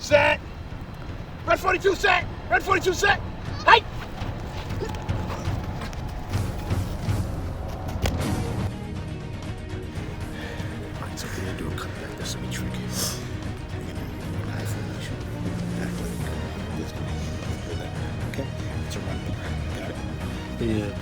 Set. Red 42 set. Red 42 set. Hike. Alright, so we're gonna do a cutback. This will be tricky. We're gonna do an eye formation. Act like this. Okay? It's a run. Got it? Yeah.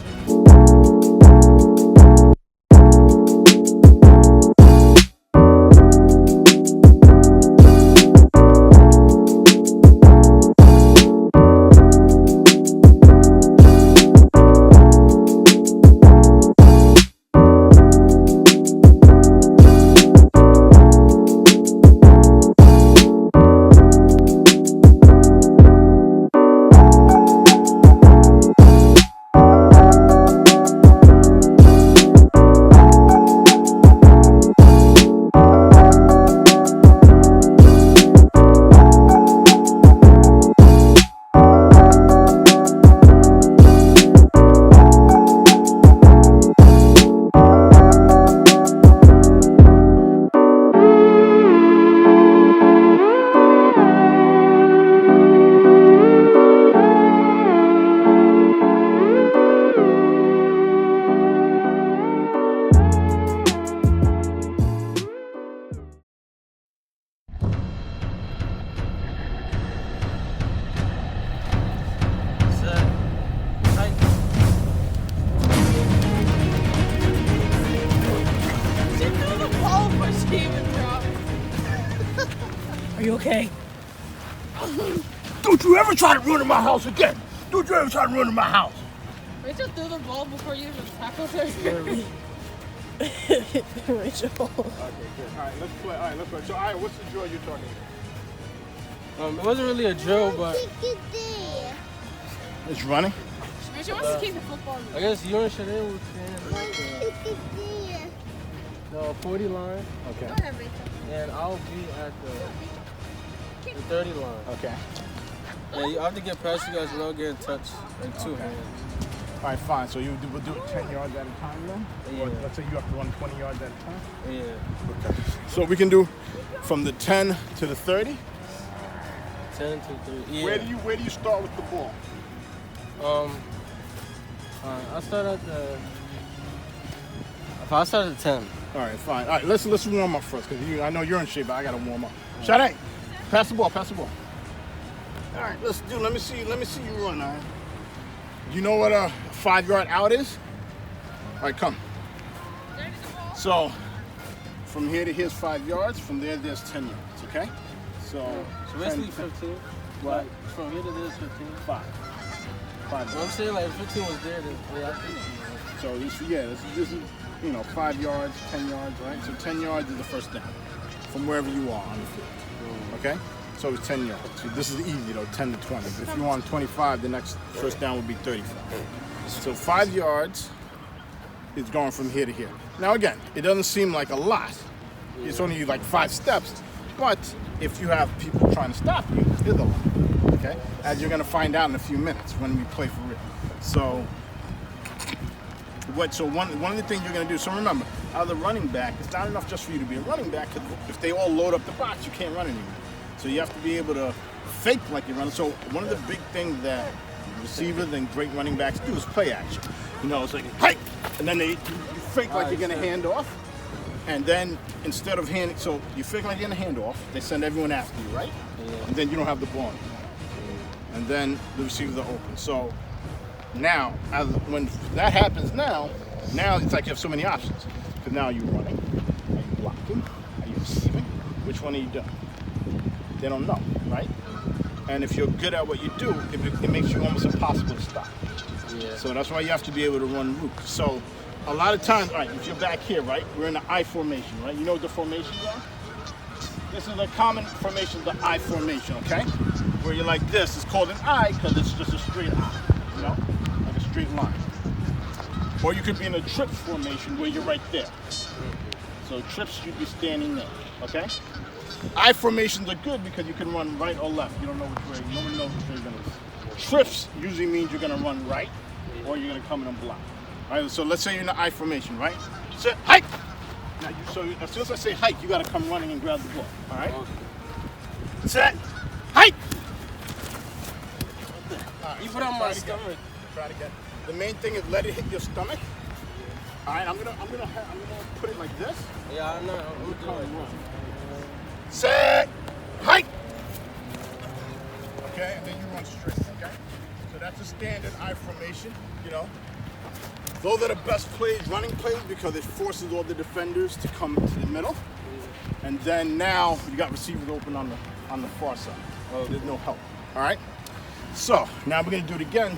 Are you okay? Don't you ever try to run in my house again. Don't you ever try to run in my house. Rachel threw the ball before you even tackled her. Rachel. Okay, good. All right, let's play. All right, let's play. So, all right, what's the drill you're talking about? It wasn't really a drill, but It's running. Rachel wants to keep the football. I guess you and Shanae would stand like the 40 line, Okay. Go ahead, Rachel. and I'll be at the 30 line. Okay. And you have to get past you guys without getting touched, like two Okay. hands. All right, fine. So we'll do it 10 yards at a time then? Or Yeah. let's say you have to run 20 yards at a time? Yeah. Okay. So we can do from the 10 to the 30? 10 to 3. Yeah. Where do you start with the ball? I'll start at the. If I start at 10. All right, fine. All right, let's warm up first because I know you're in shape, but I gotta warm up. Shanae, pass the ball. All right, let me see you run. All right. You know what a 5-yard out is? All right, come. So from here to here's 5 yards. From there, there's 10 yards. Okay. So Basically 15. What? Like, from here to there is 15. 5. I'm saying like if 15 was there, then yeah, I think. So this is 5 yards, 10 yards, right? So 10 yards is the first down from wherever you are on the field. Okay? So it's 10 yards. So this is easy though, 10 to 20. But if you want 25, the next first down would be 35. So 5 yards is going from here to here. Now again, it doesn't seem like a lot. It's only like 5 steps. But if you have people trying to stop you, it's a lot. Okay? As you're gonna find out in a few minutes when we play for real. So one of the things you're going to do, so remember, out of the running back, it's not enough just for you to be a running back, because if they all load up the box, you can't run anymore. So you have to be able to fake like you're running. So one of the big things that receivers and great running backs do is play action. It's like, hike! And then you fake like you're going to hand off, and then instead of handing, so you fake like you're going to hand off, they send everyone after you, right? Yeah. And then you don't have the ball. And then the receivers are open. So now, when that happens now it's like you have so many options. Because now you're running, are you blocking, are you receiving? Which one are you doing? They don't know, right? And if you're good at what you do, it makes you almost impossible to stop. Yeah. So that's why you have to be able to run routes. So a lot of times, all right, if you're back here, right, we're in the I formation, right? You know what the formations are? This is a common formation, the I formation, okay? Where you're like this, it's called an I because it's just a straight I, like a straight line. Or you could be in a trips formation where you're right there. So trips, you'd be standing there, okay? I formations are good because you can run right or left. You don't know which way, no one knows which way you're gonna go. Trips usually means you're gonna run right or you're gonna come in and block. All right, so let's say you're in the I formation, right? Set, hike! Now, so as soon as I say hike, you gotta come running and grab the ball, all right? Set, Height! You put on my stomach. Try it again. The main thing is let it hit your stomach. All right, I'm gonna put it like this. Yeah, I know. I'm doing it. Set, height. Okay, and then you run straight. Okay, so that's a standard I formation. You know, those are the best plays, running plays, because it forces all the defenders to come to the middle, and then now you got receivers open on the far side. Oh, there's no help. All right. So now we're gonna do it again.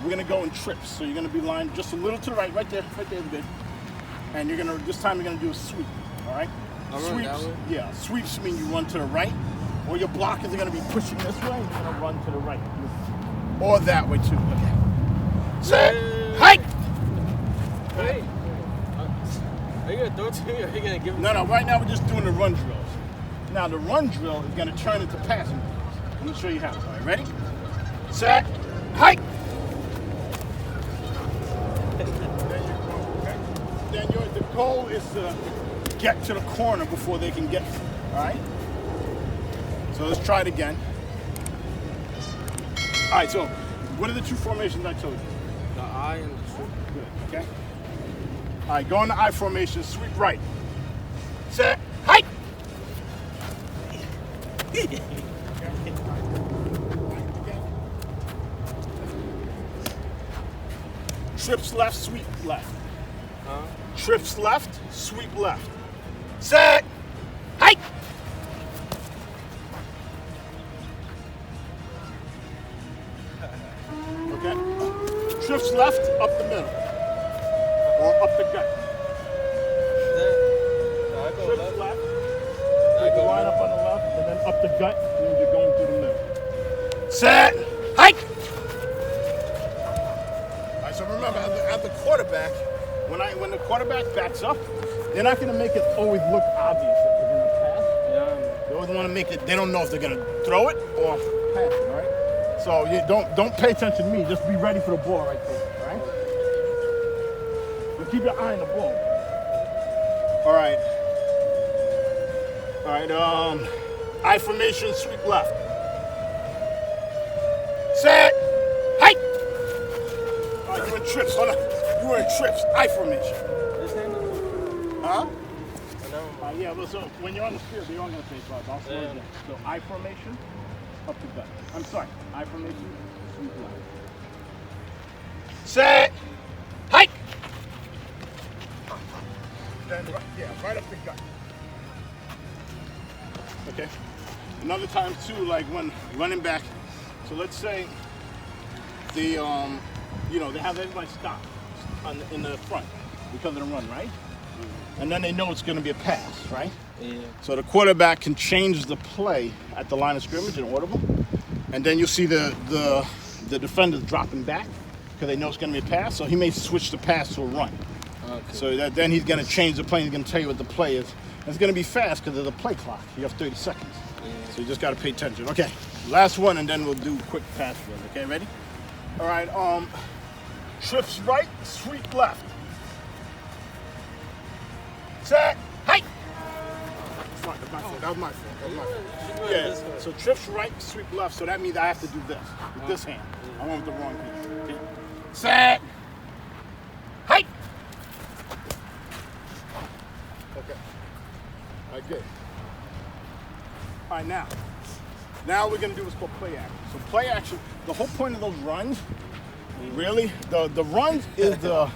We're gonna go in trips. So you're gonna be lined just a little to the right, right there is good. And this time you're gonna do a sweep. All right. Sweeps. Yeah. Sweeps mean you run to the right, or your blockers are gonna be pushing this way, and you're gonna run to the right, or that way too. Okay. Set. Height. Hey. Are you gonna throw it to me, or are you gonna give it? No. Right now we're just doing the run drills. Now the run drill is gonna turn into passing drills. I'm gonna show you how. All right. Ready? Set. Height. Then the goal is to get to the corner before they can get you. All right? So let's try it again. All right, so what are the two formations I told you? The I and the sweep. Good, okay? All right, go in the I formation, sweep right. Set, height! Trips left, sweep left. Trips left, sweep left. Set, height! Okay? Trips left, up the middle. Or up the gut. Trips left. Take the line up on the left, and then up the gut, means you're going through the middle. Set, height! Alright, so remember, as the quarterback, when the quarterback backs up, they're not going to make it always look obvious that they're going to pass. Yeah. They always want to make it, they don't know if they're going to throw it or pass it, all right? So you don't pay attention to me, just be ready for the ball right there, all right? But keep your eye on the ball. All right. I formation, sweep left. Set, height! All right, you're in trips, hold on. You were in trips, I formation. Huh? Yeah, well, so when you're on the field, they're all going to say five. I'll slow it down. So I formation, up the gut. I'm sorry, I formation, sweep left. Set, height! Then, right up the gut. Okay. Another time too, like when running back. So let's say they have everybody stop in the front because of the run, right? And then they know it's going to be a pass, right? Yeah. So the quarterback can change the play at the line of scrimmage and audible, and then you'll see the defenders dropping back because they know it's going to be a pass. So he may switch the pass to a run. Okay. So then he's going to change the play. He's going to tell you what the play is. And it's going to be fast because there's a play clock. You have 30 seconds. Yeah. So you just got to pay attention. Okay, last one, and then we'll do quick pass runs. Okay, ready? All right. Trips right, sweep left. Set, height. Sorry, that's my fault. That was my fault. Yeah. So trips right, sweep left. So that means I have to do this with this hand. I went with the wrong hand. Okay. Set, height. Okay. All right, good. All right, now we're gonna do what's called play action. So play action, the whole point of those runs, really, the runs is the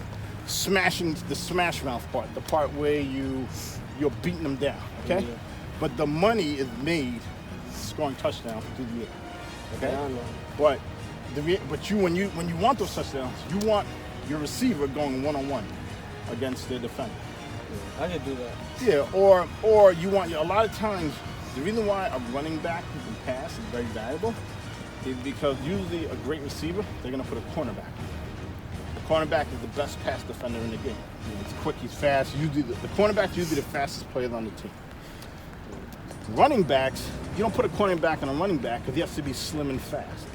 smash mouth part, the part where you're beating them down, okay? Yeah. But the money is made scoring touchdowns through the air, okay? Yeah, I know. But when you want those touchdowns, you want your receiver going one-on-one against the defender. Yeah, I could do that. Yeah, or you want a lot of times. The reason why a running back who can pass is very valuable is because usually a great receiver, they're going to put a cornerback. The cornerback is the best pass defender in the game. He's quick, he's fast. Usually the cornerback's usually the fastest player on the team. Running backs, you don't put a cornerback on a running back because he has to be slim and fast.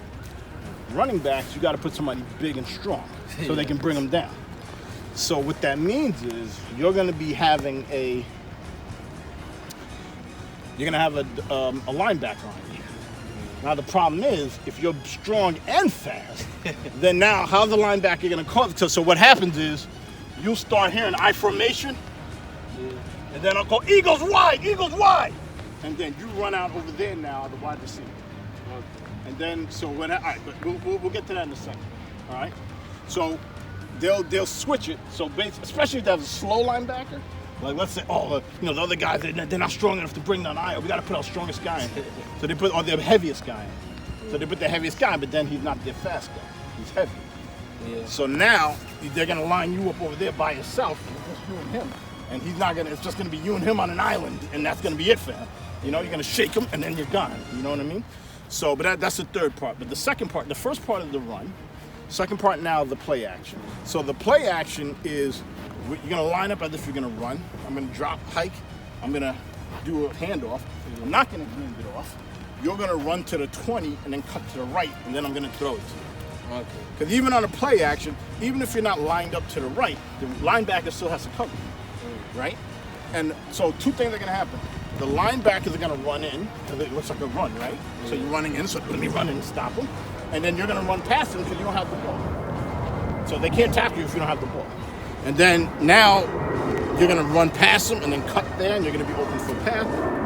Running backs, you got to put somebody big and strong so they can bring them down. So what that means is you're going to be having a linebacker on you. Now the problem is, if you're strong and fast, then now how's the linebacker going to cover? So what happens is, you'll start hearing I formation, and then I'll go Eagles wide, and then you run out over there now, the wide receiver. And then so when all right, but we'll get to that in a second. All right. So they'll switch it. So especially if there's a slow linebacker. Like let's say, the other guys, they're not strong enough to bring down Io. We got to put our strongest guy in. So they put their heaviest guy in. So they put their heaviest guy, but then he's not their fast guy. He's heavy. Yeah. So now they're gonna line you up over there by yourself, just you and him, and he's not gonna. It's just gonna be you and him on an island, and that's gonna be it for him. You know, you're gonna shake him, and then you're gone. You know what I mean? So, but that's the third part. But the second part, the first part is the run. Second part now, the play action. So the play action is you're gonna line up as if you're gonna run. I'm gonna drop, hike. I'm gonna do a handoff. I'm not gonna hand it off. You're gonna run to the 20 and then cut to the right, and then I'm gonna throw it to you. Okay. Because even on a play action, even if you're not lined up to the right, the linebacker still has to cover you, right? And so two things are gonna happen. The linebackers are gonna run in, because it looks like a run, right? So you're running in, so let me run in and stop them. And then you're gonna run past them because you don't have the ball. So they can't tackle you if you don't have the ball. And then now you're gonna run past them and then cut there, and you're gonna be open for a pass.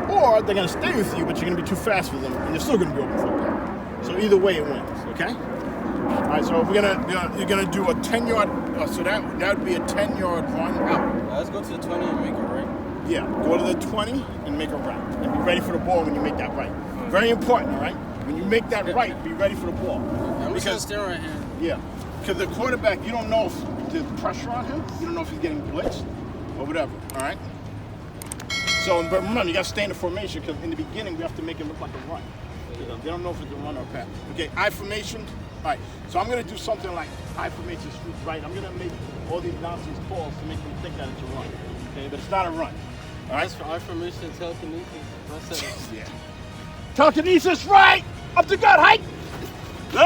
Or they're gonna stay with you, but you're gonna be too fast for them, and you're still gonna be open for a pass. So either way, it wins. Okay. All right. So you're gonna do a 10-yard. So that would be a 10-yard run out. Let's go to the 20 and make it right. Yeah. Go to the 20 and make a route, and be ready for the ball when you make that right. Very important. All right. When you make that right, be ready for the ball. I'm just gonna stay right here. Yeah. Because the quarterback, you don't know if there's pressure on him. You don't know if he's getting blitzed or whatever. All right. So, but remember, you got to stay in the formation because in the beginning we have to make it look like a run. They don't know if it's a run or a pass. Okay, I formation. All right. So I'm gonna do something like I formation streets right. I'm gonna make all these nonsense calls to make them think that it's a run. Okay, but it's not a run. All right. That's for I formation telekinesis. Yeah. Telekinesis right. Up to gut height. No.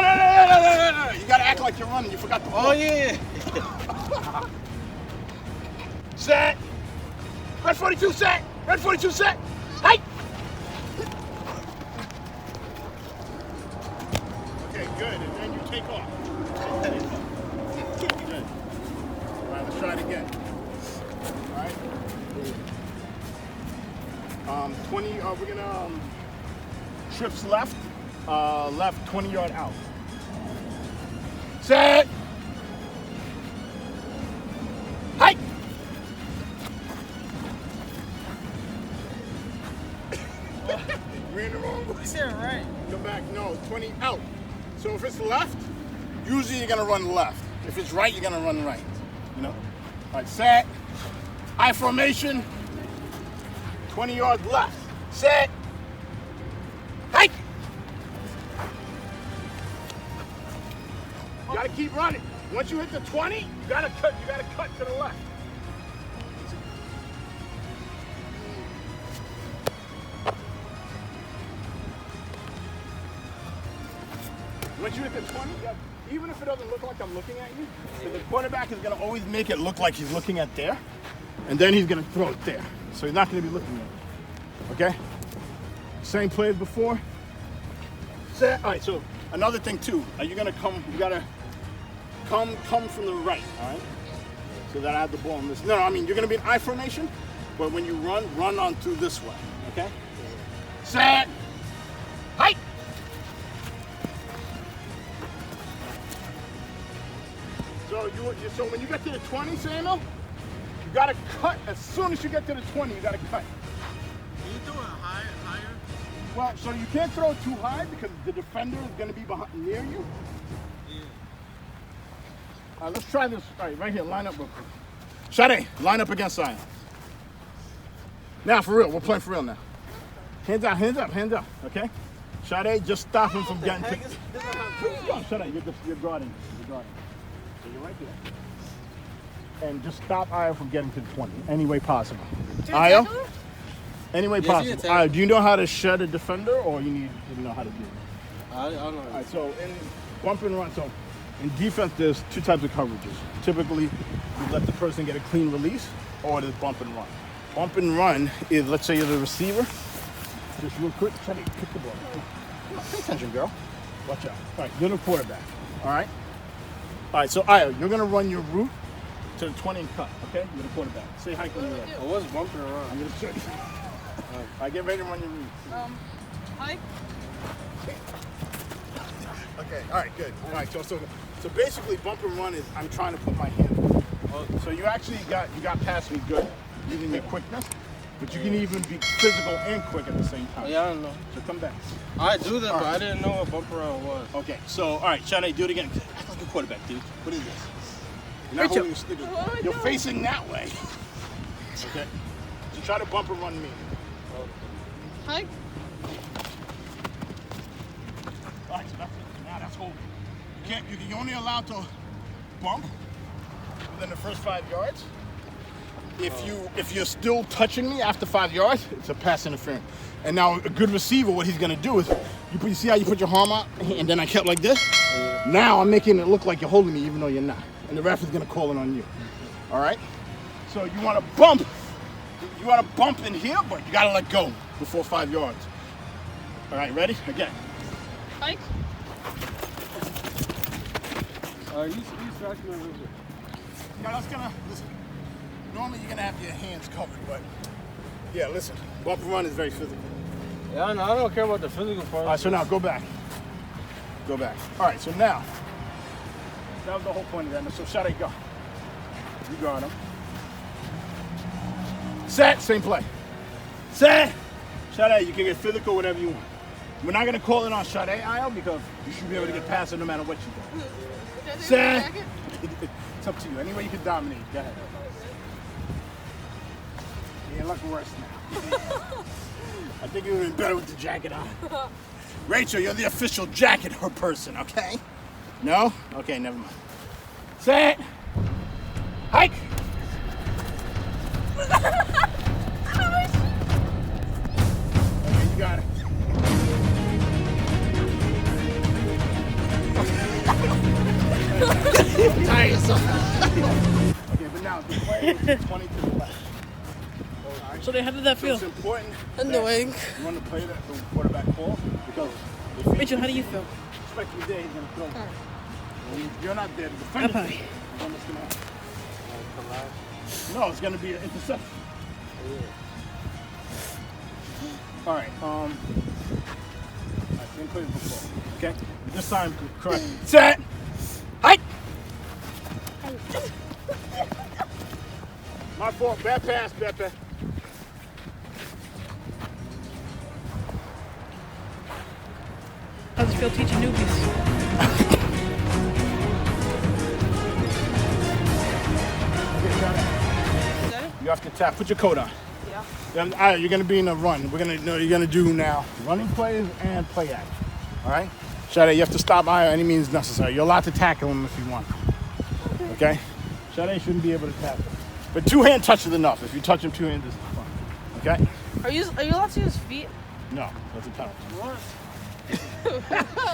You gotta act like you're running. You forgot the ball. Oh yeah. Set. Red 42 set. Red 42 set. Height. Okay, good. And then you take off. Good. All right, let's try it again. All right. 20. We're gonna trips left. Left 20-yard out. Set. Height. We're in the wrong way. Is that right? Come back. No, 20 out. So if it's left, usually you're gonna run left. If it's right, you're gonna run right. You know. All right. Set. I formation. 20 yards left. Set. Height. You gotta keep running. Once you hit the 20, you gotta cut to the left. Once you hit the 20, even if it doesn't look like I'm looking at you, the quarterback is gonna always make it look like he's looking at there, and then he's gonna throw it there. So he's not gonna be looking at it. Okay? Same play as before. Set. All right, so another thing too, you gotta come from the right, all right? So that I have the ball in this. No, I mean, you're gonna be in I formation, but when you run on through this way, okay? Set. Height. So when you get to the 20, Samuel, you gotta cut. As soon as you get to the 20, you gotta cut. Can you throw it higher? Well, so you can't throw it too high because the defender is gonna be near you. Yeah. All right, let's try this. All right here, line up real quick. Sade, line up against Zion. Now, for real, we're playing for real now. Hands up, okay? Sade, just stop him from getting to... Sade, you're guarding. So you're right there. And just stop Io from getting to the 20, any way possible. Io? Any way possible. Io, do you know how to shed a defender, or you need to know how to do it? I don't know. All right, so in bump and run, so in defense, there's two types of coverages. Typically, you let the person get a clean release, or there's bump and run. Bump and run is, let's say you're the receiver. Just real quick, try to kick the ball. Pay attention, girl. Watch out. All right, you're the quarterback. All right? All right, so Aya, you're going to run your route to the 20 and cut, okay? You're the quarterback. Say hike when you're ready. I was bumping around. I'm going to show you. All right, get ready to run your route. Hike. Okay, all right, good. All right, so basically bump and run is I'm trying to put my hand on. So you actually got past me good using your quickness, but you can even be physical and quick at the same time. Yeah, I don't know. So come back. I do that, but I didn't know what bump around was. Okay, so all right, Shanae, do it again. Act like a quarterback, dude. What is this? You're not Rachel. holding a stick. What am I You're doing? facing that way. Okay. So try to bump and run me. Hike. All right, so that's it. Now that's holding. You're only allowed to bump within the first 5 yards. If you're still touching me after 5 yards, it's a pass interference. And now a good receiver, what he's gonna do is, you see how you put your arm out, and then I kept like this? Now I'm making it look like you're holding me even though you're not. And the ref is gonna call it on you. All right? So you wanna bump. You wanna bump in here, but you gotta let go before 5 yards. All right, ready? Again. Hike. You scratch me a little bit. Now that's gonna, listen, normally you're gonna have your hands covered, but yeah, listen, bump and run is very physical. Yeah, I know. I don't care about the physical part. All right, so now go back. Go back. All right, so now, that was the whole point of that. So Shade, go. You got him. Set, same play. Set. Shade, you can get physical whatever you want. We're not gonna call it on Shade, Aisle, because you should be able to get past it no matter what you do. Set. It's up to you. Any way you can dominate. Go ahead. You look worse now. I think you would have been better with the jacket on. Rachel, you're the official jacket person, okay? No? Okay, never mind. Set. Hike. Okay, you got it. Tire yourself. Okay, but now the play is 20 to the left. So how did that So feel? it's important Annoying. that you run the play that the quarterback calls because if he Rachel, how do you feel? expect you there, he's gonna throw. When you're not there, the defender. Up high. What's gonna happen? No, it's gonna be an interception. All right. Same play as before. Okay. This time, correct. Set. Hike. My fault. Bad pass. Bad pass. How's it feel teaching newbies? You have to tap. Put your coat on. Yeah. Then, all right, you're gonna be in a run. You're gonna do now running plays and play action. All right. Shade, you have to stop by any means necessary. You're allowed to tackle him if you want. Okay. Shade shouldn't be able to tackle, but two-hand touch is enough. If you touch him two-handed, it's fine. Okay. Are you allowed to use feet? No, that's a penalty. What?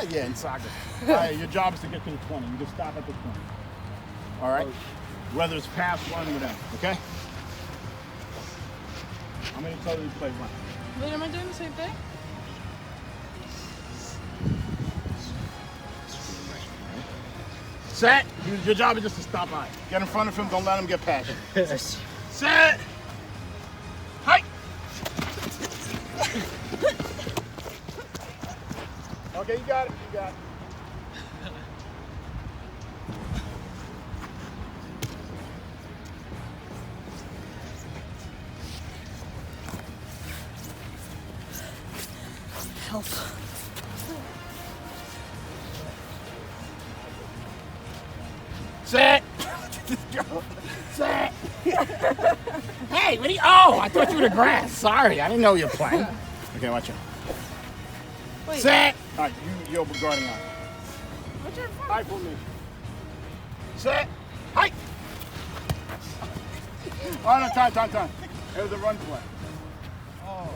Yeah, in soccer. All right, your job is to get to the 20. You just stop at the 20. All right. Whether it's pass, run, whatever. Okay. I'm gonna tell you to play run. Wait, am I doing the same thing? Set. Your job is just to stop by. Get in front of him. Don't let him get past you. Set. Hike. Okay, you got it. You got it. Help. Set. Set. Hey, what are you? Oh, I thought you were the grass. Sorry, I didn't know you were playing. Okay, watch out. Wait. Set. All right, you're guarding on. What's your phone? High formation. Set. Hike. Oh, no, time. It was a run play. Oh.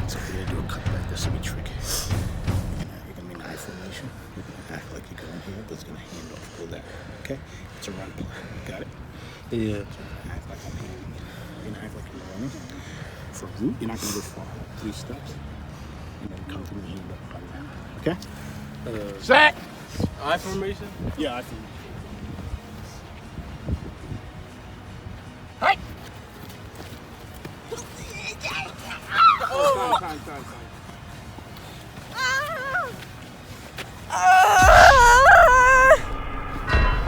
So we're gonna do a cutback. This will be tricky. You're gonna be in high formation. You're gonna act like you're going here, but it's gonna hand off. Go there. Okay? It's a run play. Got it? Yeah. Act like I'm hitting. You're gonna act like you're running. For root, you're not gonna go far. 3 steps. And then come through and look. Okay? Set! I formation? Yeah, I think. Hey! Time.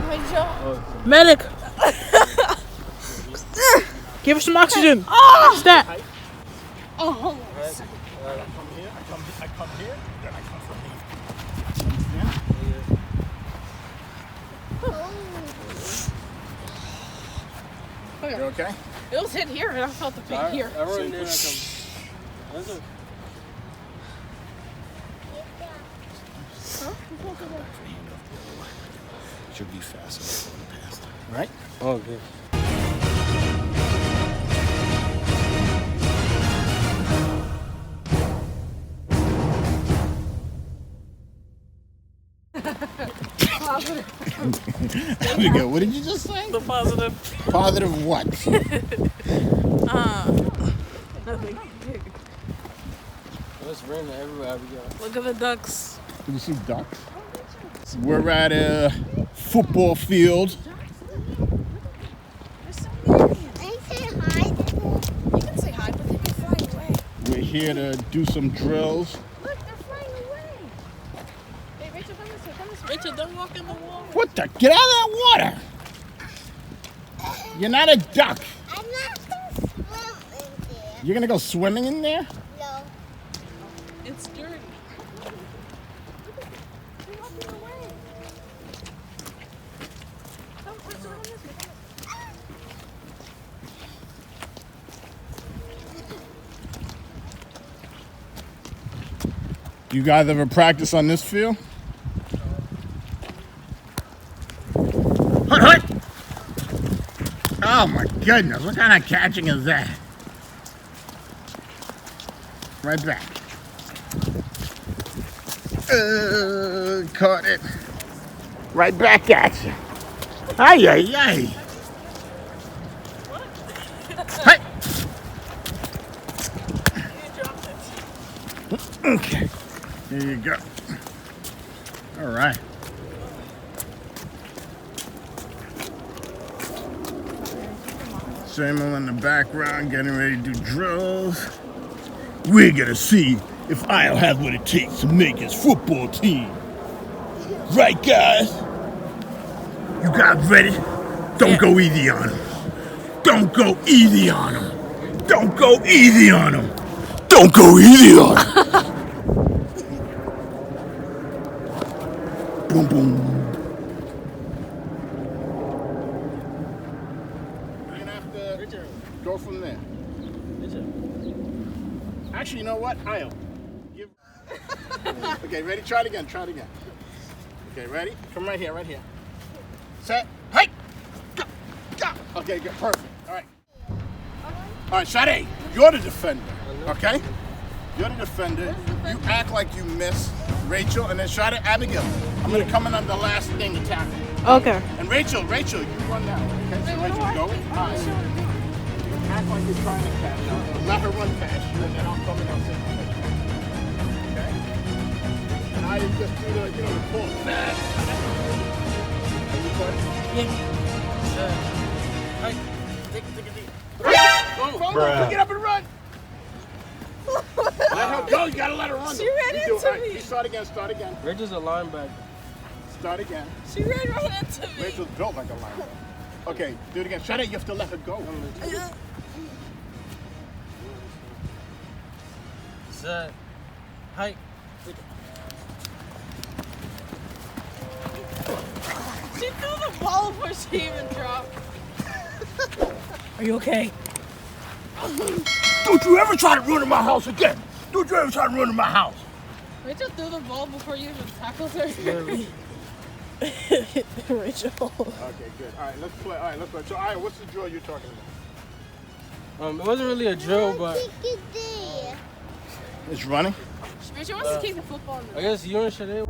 My jaw. Medic! Give her some oxygen. Stat. Oh, hold on. I come here, then I come from here. Okay. You okay? It was hit here, and I felt the pain here. I run in there. That's okay. Should be faster in the past. Right? Oh, good. There we go. What did you just say? The positive. Positive what? Nothing. It's raining everywhere we go. Look at the ducks. Did you see ducks? We're at a football field. You can say hi, but they can fly away. We're here to do some drills. Look, they're flying away. Hey, Rachel, come this way, come this way. Rachel, don't walk in the wall. What the? Get out of that water! You're not a duck. I'm not gonna swim in there. You're gonna go swimming in there? No. It's dirty. They're walking away. Come, Rachel, come this way, come this way. You guys ever practice on this field? Hut! Oh my goodness, what kind of catching is that? Right back. Caught it. Right back at you. Ay, ay, ay. Hey! Okay. Here you go. All right. Samuel in the background getting ready to do drills. We're gonna see if I'll have what it takes to make his football team. Right, guys? You guys ready? Don't go easy on him. Don't go easy on him. Don't go easy on him. Don't go easy on him. Boom, boom. You're gonna have to go from there. Actually, you know what? I'll give. Okay, ready? Try it again. Try it again. Okay, ready? Come right here, right here. Set. Hey! Go! Go! Okay, good. Perfect. All right. All right, Sade, you're the defender. Okay? You're the defender. You act like you missed Rachel, and then Sade, Abigail. I'm gonna come in on the last thing to tackle. Okay. And Rachel, you run now. Okay, so Rachel, go. All right. Act like you're trying to catch her. Let her run past you, and then I'll come in and say, okay? And I just do the, the pull. Are you ready? Yeah. Take it deep. Go, pick it up and run. Let her go. You gotta let her run. She ran You do- into all right, me. you start again. Start again. Rachel's a linebacker. Start again. She ran right into me. Rachel's built like a linebacker. Okay, do it again. Shut it. You have to let her go. Set. Height. She threw the ball before she even dropped. Are you okay? Don't you ever try to run in my house again. Don't you ever try to run in my house. Rachel threw the ball before you even tackled her. Rachel. Okay, good. All right, let's play. All right, let's play. So, all right, what's the drill you're talking about? It wasn't really a drill, but Kick it there. It's running. Rachel wants to kick the football in the I guess you and Shanae.